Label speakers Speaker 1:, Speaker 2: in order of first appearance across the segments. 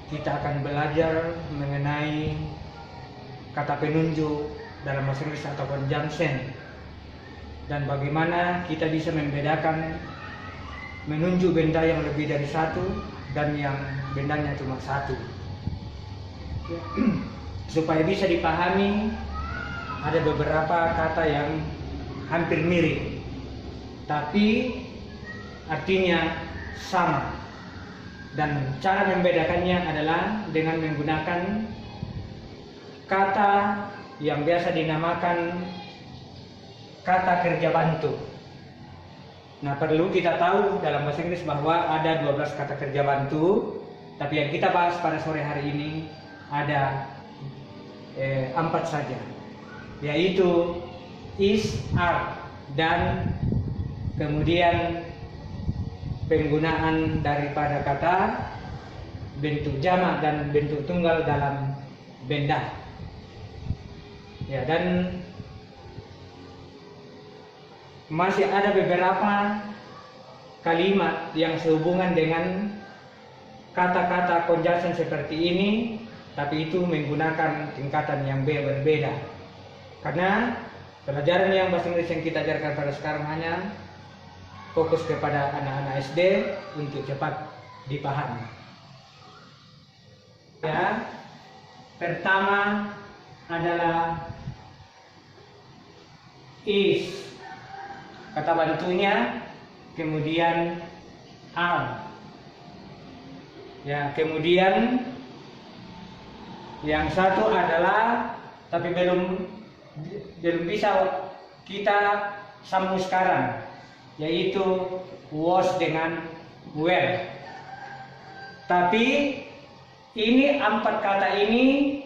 Speaker 1: kita akan belajar mengenai kata penunjuk dalam bahasa Inggris atau conjunction, dan bagaimana kita bisa membedakan menunjuk benda yang lebih dari satu dan yang bendanya cuma satu. Supaya bisa dipahami, ada beberapa kata yang hampir mirip tapi artinya sama, dan cara membedakannya adalah dengan menggunakan kata yang biasa dinamakan kata kerja bantu. Nah, perlu kita tahu dalam bahasa Inggris bahwa ada 12 kata kerja bantu, tapi yang kita bahas pada sore hari ini ada 4 saja, yaitu is, are, dan kemudian penggunaan daripada kata bentuk jamak dan bentuk tunggal dalam benda. Ya, dan masih ada beberapa kalimat yang sehubungan dengan kata-kata conjunction seperti ini, tapi itu menggunakan tingkatan yang berbeda. Karena pelajaran yang bahasa Inggris yang kita ajarkan pada sekarang hanya fokus kepada anak-anak SD untuk cepat dipahami. Ya, pertama adalah is, kata bantunya, kemudian are. Ya, kemudian yang satu adalah, tapi belum bisa kita sambung sekarang, yaitu was dengan were. Tapi ini 4 kata ini,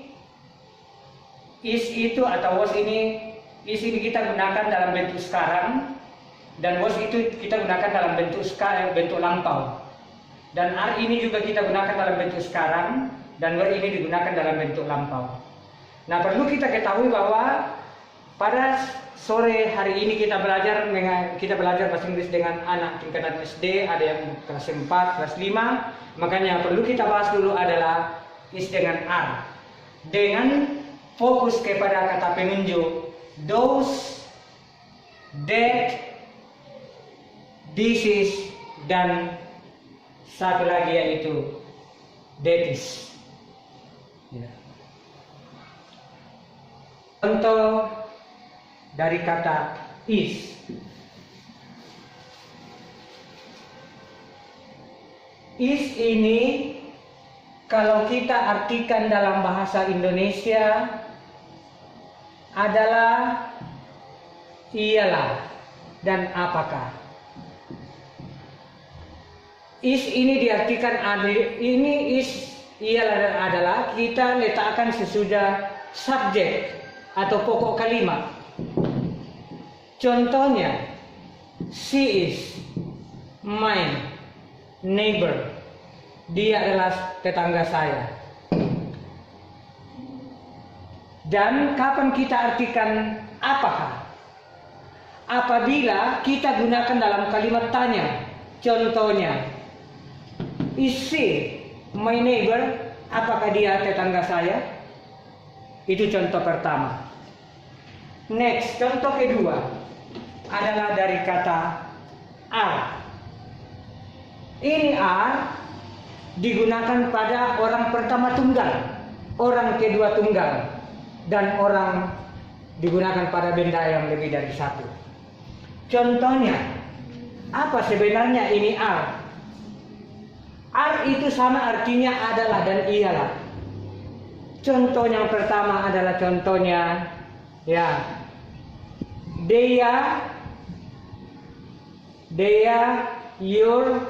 Speaker 1: is itu atau was ini, is ini kita gunakan dalam bentuk sekarang, dan was itu kita gunakan dalam bentuk lampau, dan are ini juga kita gunakan dalam bentuk sekarang, dan were ini digunakan dalam bentuk lampau. Nah, perlu kita ketahui bahwa pada sore hari ini kita belajar bahasa Inggris dengan anak tingkatan SD, ada yang kelas 4, kelas 5. Makanya perlu kita bahas dulu adalah is dengan are, dengan fokus kepada kata penunjuk those, that, this is, dan satu lagi yaitu that is. Ya. Contoh dari kata is. Is ini kalau kita artikan dalam bahasa Indonesia adalah ialah dan apakah. Is ini diartikan ini is ialah dan adalah kita letakkan sesudah subjek atau pokok kalimat. Contohnya, she is my neighbor. Dia adalah tetangga saya. Dan kapan kita artikan apakah? Apabila kita gunakan dalam kalimat tanya. Contohnya, is she my neighbor? Apakah dia tetangga saya? Itu contoh pertama. Next, contoh kedua adalah dari kata are. Ini are digunakan pada orang pertama tunggal, orang kedua tunggal, dan orang digunakan pada benda yang lebih dari satu. Contohnya, apa sebenarnya ini are? Are itu sama artinya adalah dan ialah. Contoh yang pertama adalah contohnya, ya, they are your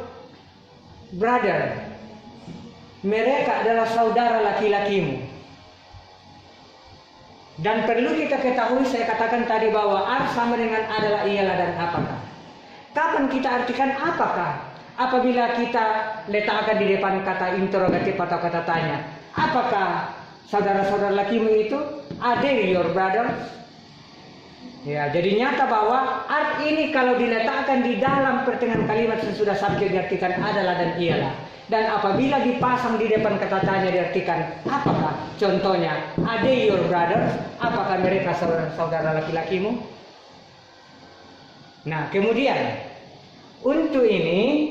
Speaker 1: brother. Mereka adalah saudara laki-lakimu. Dan perlu kita ketahui, saya katakan tadi bahwa are sama dengan adalah, ialah, dan apakah. Kapan kita artikan apakah? Apabila kita letakkan di depan kata interrogatif atau kata tanya. Apakah saudara-saudara lakimu itu? Are they your brothers? Ya, jadi nyata bahwa are ini kalau diletakkan di dalam pertengahan kalimat sesudah subjek diartikan adalah dan ialah. Dan apabila dipasang di depan kata tanya diartikan apakah? Contohnya, are they your brothers? Apakah mereka saudara laki-lakimu? Nah, kemudian untuk ini,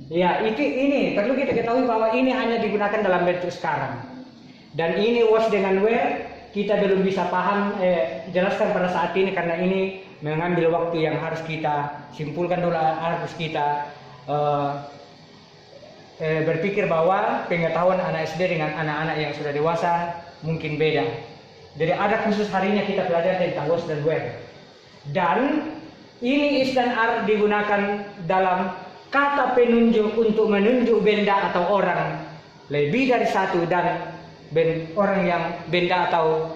Speaker 1: ya ini perlu kita ketahui bahwa ini hanya digunakan dalam bentuk sekarang. Dan ini was dengan where kita belum bisa paham, jelaskan pada saat ini karena ini mengambil waktu yang harus kita simpulkan dulu, harus kita berpikir bahwa pengetahuan anak SD dengan anak-anak yang sudah dewasa mungkin beda. Jadi ada khusus harinya kita belajar tentang was dan where. Dan ini is dan are digunakan dalam kata penunjuk untuk menunjuk benda atau orang lebih dari satu dan orang yang benda atau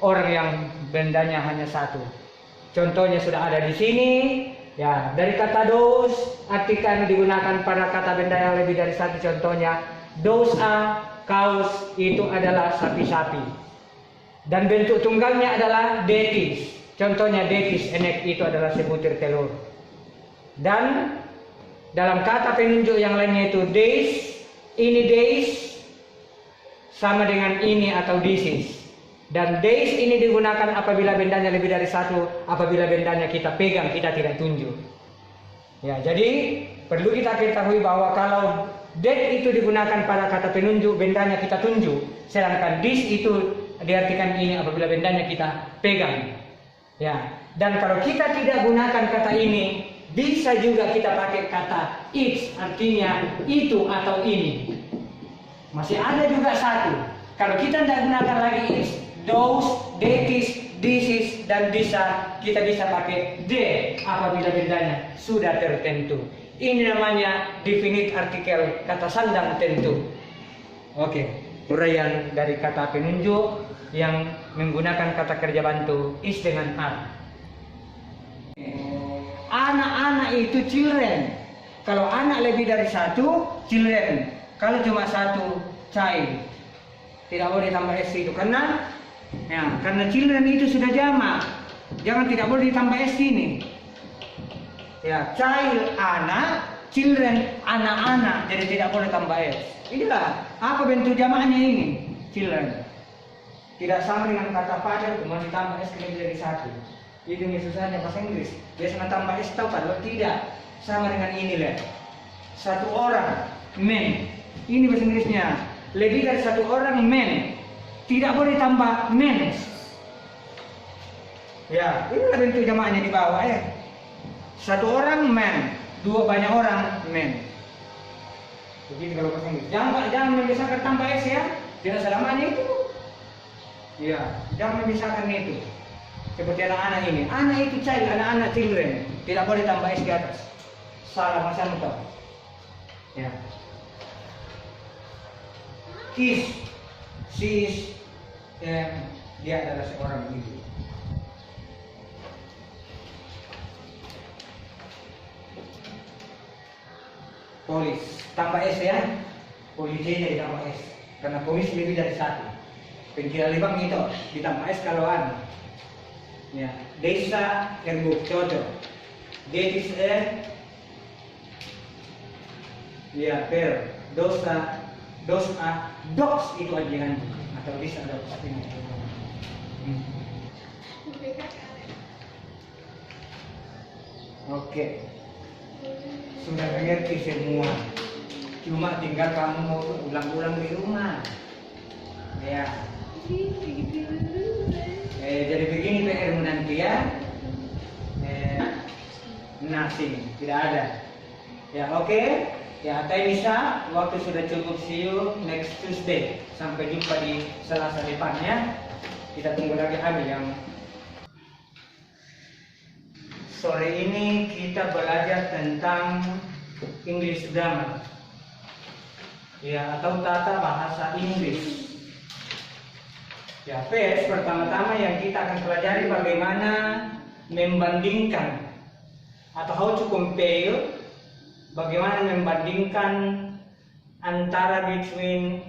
Speaker 1: orang yang bendanya hanya satu. Contohnya sudah ada di sini. Ya, dari kata those, artikan digunakan pada kata benda yang lebih dari satu. Contohnya, those are cows, itu adalah sapi-sapi. Dan bentuk tunggalnya adalah detis. Contohnya, detis enek, itu adalah sebutir telur. Dan dalam kata penunjuk yang lainnya itu days, ini days sama dengan ini atau this is. Dan days ini digunakan apabila bendanya lebih dari satu, apabila bendanya kita pegang, kita tidak tunjuk. Ya, jadi perlu kita ketahui bahwa kalau that itu digunakan pada kata penunjuk, bendanya kita tunjuk, sedangkan this itu diartikan ini apabila bendanya kita pegang. Ya, dan kalau kita tidak gunakan kata ini, bisa juga kita pakai kata it's, artinya itu atau ini. Masih ada juga satu. Kalau kita tidak gunakan lagi it's, those, that is, this is, dan bisa, kita bisa pakai the apabila bendanya sudah tertentu. Ini namanya definite artikel, kata sandang tentu. Oke, uraian dari kata penunjuk yang menggunakan kata kerja bantu is dengan are. Anak-anak itu children. Kalau anak lebih dari satu, children. Kalau cuma satu, child. Tidak boleh tambah s itu karena children itu sudah jamak. Jangan tidak boleh ditambah s ini. Ya, child anak, children anak-anak. Jadi tidak boleh tambah s. Inilah apa bentuk jamaknya ini, children. Tidak sama dengan kata father, cuma ditambah s lebih dari satu. Itu yang susahnya bahasa Inggris. Biasanya tambah s tahu padahal tidak. Sama dengan ini lah. Satu orang, men. Ini bahasa Inggrisnya. Lebih dari satu orang, men. Tidak boleh tambah men. Ya, ini bentuk jamaknya di bawah ya. Satu orang man, dua banyak orang men. Begitu kalau bahasa Inggris. Jangan memisahkan tambah s ya. Tidak selamanya itu. Ya, jangan memisahkan itu. Seperti anak-anak ini. Anak itu child, anak-anak children. Tidak boleh tambah s di atas. Salah macam itu. Ya. Is, she is, dia adalah seorang ibu. Polis, tambah s ya. Polisnya ditambah s. Karena polis lebih dari satu. Penkira libang itu ditambah s kalau anu. Ya, desa erbuk cocok. Detis ya per dosa dogs itu ajian atau bisa dogs ini. Oke. Sudah mengerti semua. Cuma tinggal kamu mau ulang-ulang di rumah. Ya. Jadi begini PR-mu nanti ya. Nasi tidak ada. Ya oke. Ya, bisa. Waktu sudah cukup. See you next Tuesday. Sampai jumpa di Selasa depannya. Kita tunggu lagi ambil yang sore ini kita belajar tentang English grammar. Ya, atau tata bahasa Inggris. Ya, first pertama-tama yang kita akan pelajari bagaimana membandingkan atau how to compare. Bagaimana membandingkan antara between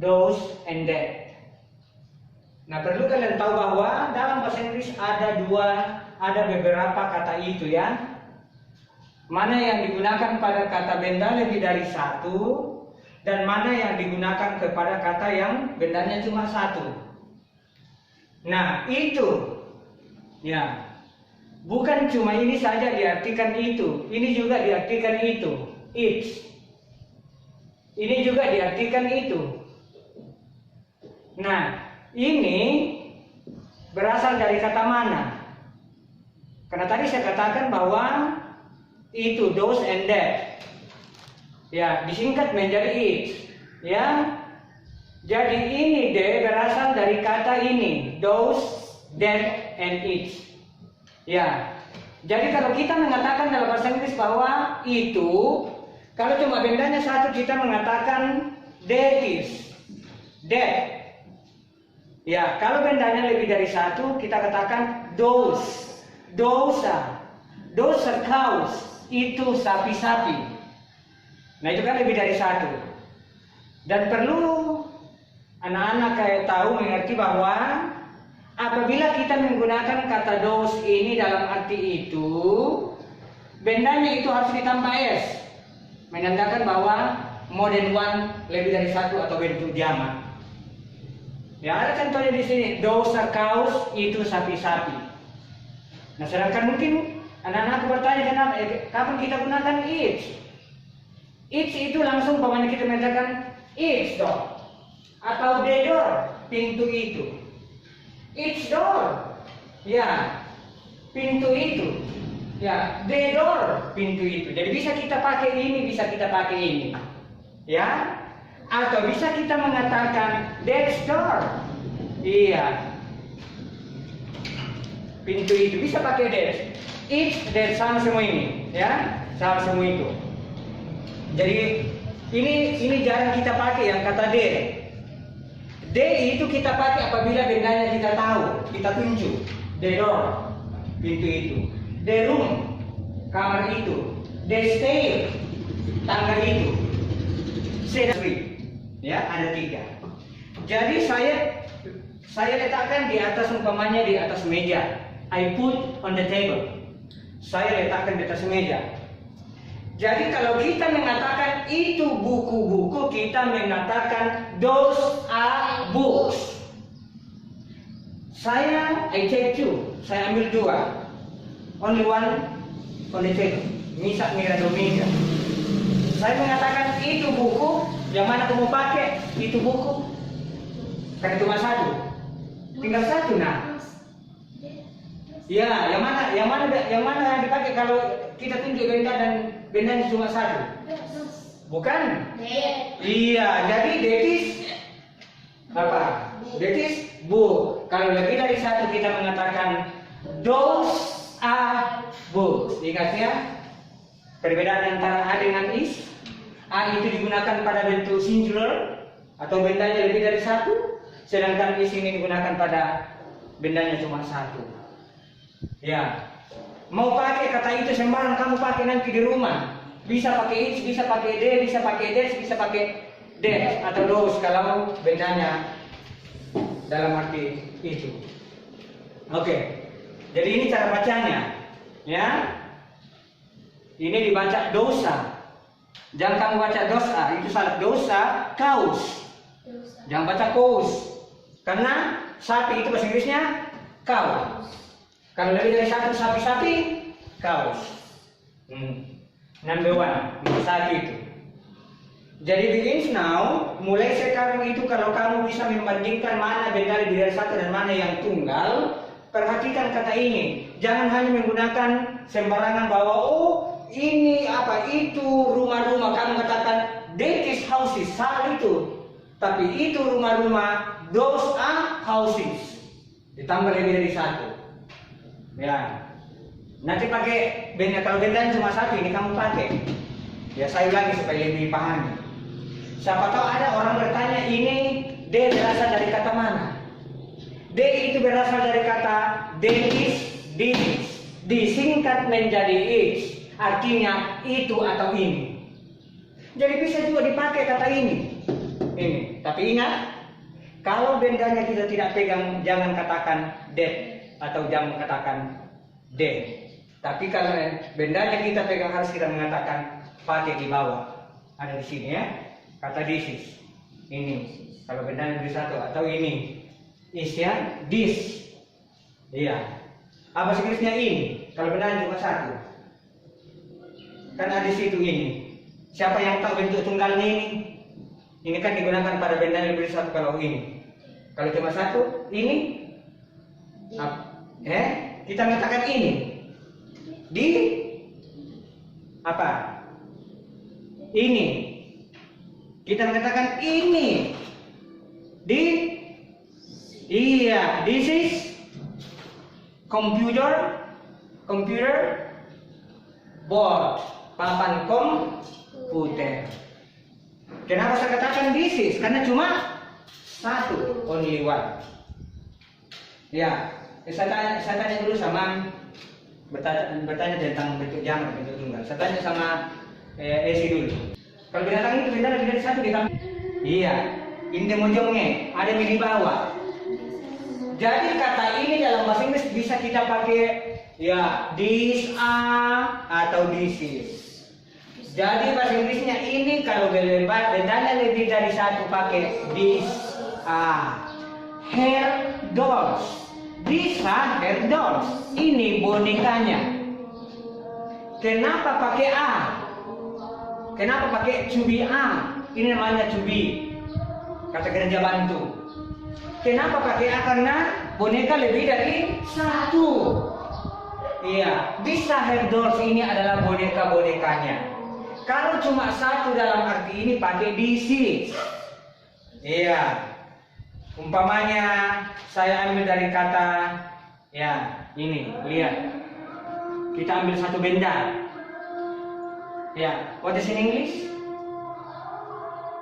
Speaker 1: those and that. Nah, perlu kalian tahu bahwa dalam bahasa Inggris ada beberapa kata itu ya. mana yang digunakan pada kata benda lebih dari satu, dan mana yang digunakan kepada kata yang bendanya cuma satu. Nah, itu ya, bukan cuma ini saja diartikan itu, ini juga diartikan itu, each. Ini juga diartikan itu. Nah, ini berasal dari kata mana? Karena tadi saya katakan bahwa itu, those and that. Ya, disingkat menjadi each. Ya. Jadi ini D berasal dari kata ini, those, that, and each. Ya. Jadi kalau kita mengatakan dalam bahasa Inggris bahwa itu, kalau cuma bendanya satu kita mengatakan that is, that. Ya, kalau bendanya lebih dari satu kita katakan those, those are cows, itu sapi-sapi. Nah, itu kan lebih dari satu. Dan perlu anak-anak kayak tahu mengerti bahwa apabila kita menggunakan kata those ini dalam arti itu, bendanya itu harus ditambah s, menandakan bahwa more than one, lebih dari satu atau bentuk jamak. Ya, ada contohnya di sini, those are cows, itu sapi-sapi. Nah, sedangkan mungkin anak-anak bertanya kenapa, kapan kita gunakan each? Each itu langsung pokoknya kita mengatakan each door. Atau the door, pintu itu. Each door, ya, pintu itu. Ya, the door, pintu itu. Jadi bisa kita pakai ini, bisa kita pakai ini. Ya, atau bisa kita mengatakan that door. Iya, pintu itu bisa pakai that. Each, that, sama semua ini. Ya, sama semua itu. Jadi ini jarang kita pakai yang kata there. D itu kita pakai apabila bendanya kita tahu, kita tunjuk. The door, pintu itu. The room, kamar itu. The stair, tangga itu. Three, ya, ada 3. Jadi saya letakkan di atas, umpamanya di atas meja. I put on the table. Saya letakkan di atas meja. Jadi kalau kita mengatakan itu buku-buku, kita mengatakan those are books. I take 2, saya ambil 2. Only one on the table. Misa mira dominga. Saya mengatakan itu buku, yang mana kamu pakai? Itu buku. Karena cuma 1. Tinggal 1 nah. Ya, yang mana yang dipakai kalau kita tunjuk benda dan bendanya cuma 1? Bukan? Iya, jadi that is apa? That is book. Kalau lebih dari 1 kita mengatakan those are books. Ingat ya? Perbedaan antara A dengan is. A itu digunakan pada bentuk singular atau bendanya lebih dari 1, sedangkan is ini digunakan pada bendanya cuma 1. Ya, mau pakai kata itu sembarang kamu pakai nanti di rumah. Bisa pakai it, bisa pakai they, bisa pakai that, bisa pakai that atau those kalau bendanya dalam arti itu. Oke. Jadi ini cara bacanya. Ya. Ini dibaca dosa. Jangan kamu baca dosa, itu salah. Dosa, cows. Jangan baca cows. Karena sapi itu bahasa Inggrisnya cow. Kalau lebih dari 1 sapi-sapi, cows. Number 1, nomor 1 itu. Jadi begins now, mulai sekarang itu kalau kamu bisa membandingkan mana benda lebih dari 1 dan mana yang tunggal, perhatikan kata ini. Jangan hanya menggunakan sembarangan bahwa ini apa itu rumah-rumah, kamu katakan that is houses, salah itu. Tapi itu rumah-rumah, those are houses. Ditambah lebih dari 1. Ya, nanti pakai benda, kalau bendanya cuma 1 ini kamu pakai. Ya, saya ulangi supaya lebih pahami. Siapa tahu ada orang bertanya ini D berasal dari kata mana? D itu berasal dari kata that is, this is. Disingkat menjadi is, artinya itu atau ini. Jadi bisa juga dipakai kata ini. Ini. Tapi ingat, kalau bendanya kita tidak pegang, jangan katakan that atau jangan katakan they. Tapi kalau bendanya kita pegang harus kita mengatakan pakai di bawah. Ada di sini ya. Kata this is. Ini. Kalau bendanya beri satu atau ini. Is ya. This. Iya. Apa Inggrisnya ini? Kalau bendanya cuma satu. Kan ada di situ ini. Siapa yang tahu bentuk tunggalnya ini? Ini kan digunakan pada benda yang lebih satu kalau ini. Kalau cuma satu, ini. Kita mengatakan ini. Di apa? Ini. Kita mengatakan ini. Di. Iya, this is computer board. Papan komputer. Kenapa saya katakan this is? Karena cuma satu, only one. Ya, saya tanya dulu sama bertanya tentang bentuk jamak, bentuk tunggal. Saya tanya sama Esi dulu. Kalau binatang itu binatang dari satu ditambah. Iya, ini mojongnya ada di bawah. Jadi kata ini dalam bahasa Inggris bisa kita pakai ya this are atau this is. Jadi bahasa Inggrisnya ini kalau bendanya lebih dari satu pakai this are. Hair dolls. These are hair dolls. Ini bonekanya. Kenapa pakai a? Kenapa pakai to be a? Ini namanya to be. Kata kerja bantu. Kenapa pakai a? Karena boneka lebih dari satu. Iya, bisa hair dolls ini adalah boneka-bonekanya. Kalau cuma satu dalam arti ini pakai this is. Iya. Umpamanya saya ambil dari kata ya ini, lihat. Kita ambil satu benda. Ya, what is in English?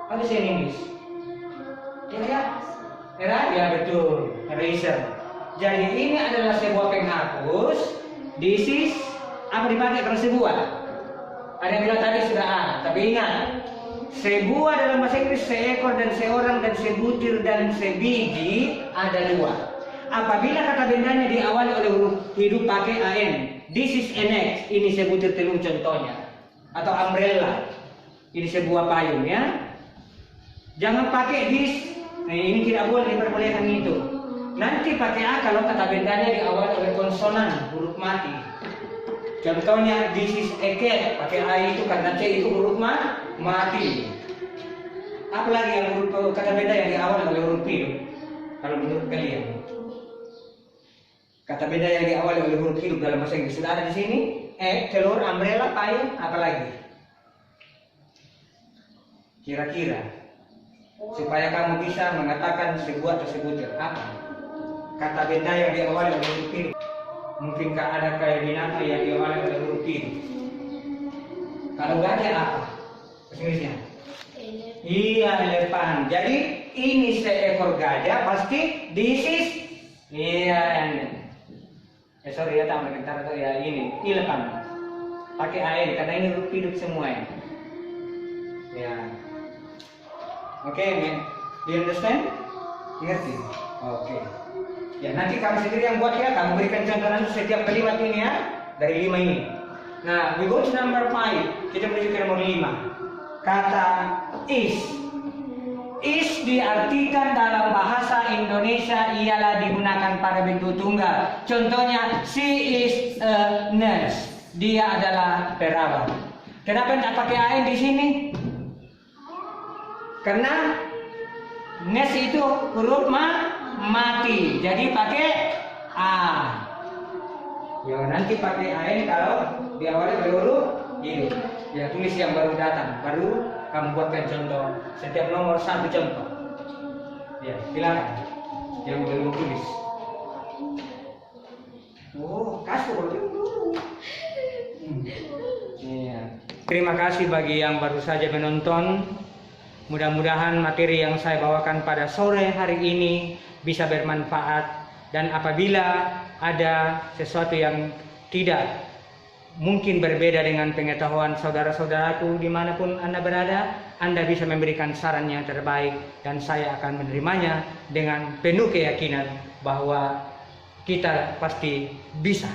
Speaker 1: What is in English? Ya, ya betul, eraser. Jadi ini adalah sebuah penghapus. This is apa dipakai kalau sebuah? Ada yang bilang tadi sudah A, tapi ingat sebuah dalam bahasa Inggris seekor dan seorang dan sebutir dan sebiji ada dua. Apabila kata bendanya diawali oleh huruf hidup pakai an, this is an egg, ini sebutir telur contohnya, atau umbrella, ini sebuah payung ya. Jangan pakai this, ini tidak boleh diperbolehkan itu. Nanti pakai a kalau kata bendanya diawali oleh konsonan huruf mati. Contohnya this is a cat, pakai a itu karena c itu huruf mati. Apalagi yang huruf kata benda yang diawali oleh huruf hidup? Kalau menurut kalian, kata benda yang diawali oleh huruf hidup dalam bahasa Inggris sudah ada di sini. Telur, umbrella, payung, apalagi? Kira-kira supaya kamu bisa mengatakan sebuah atau sebutir apa? Kata benda yang diawali oleh huruf hidup. Mungkinkah ada kayak binatang yang diawali oleh huruf hidup? Kalau nggak ada apa? Bahasa Inggrisnya? Iya, elephant. Jadi ini seekor gajah pasti this is sorry ya tambah bentar atau ya ini elephant. Pakai air karena ini huruf hidup semua ya. Ya. Oke, man. Do you understand? Ngerti? Oke. Ya, nanti kamu sendiri yang buat ya, kamu berikan contoh nanti setiap kalimat ini ya, dari 5 ini. Nah, we go to number 5. Kita menuju ke nomor 5. Kata is. Is diartikan dalam bahasa Indonesia ialah digunakan pada bentuk tunggal. Contohnya, she is a nurse. Dia adalah perawat. Kenapa tidak pakai ain di sini? Karena nurse itu huruf mati, jadi pakai a. Ya nanti pakai a ini kalau diawali oleh huruf hidup. Ya tulis yang baru datang, baru kamu buatkan contoh. Setiap nomor 1 contoh. Ya silakan. Yang belum tulis. Oh kasih dulu. Iya. Terima kasih bagi yang baru saja menonton. Mudah-mudahan materi yang saya bawakan pada sore hari ini bisa bermanfaat, dan apabila ada sesuatu yang tidak mungkin berbeda dengan pengetahuan saudara-saudaraku dimanapun Anda berada, Anda bisa memberikan saran yang terbaik dan saya akan menerimanya dengan penuh keyakinan bahwa kita pasti bisa.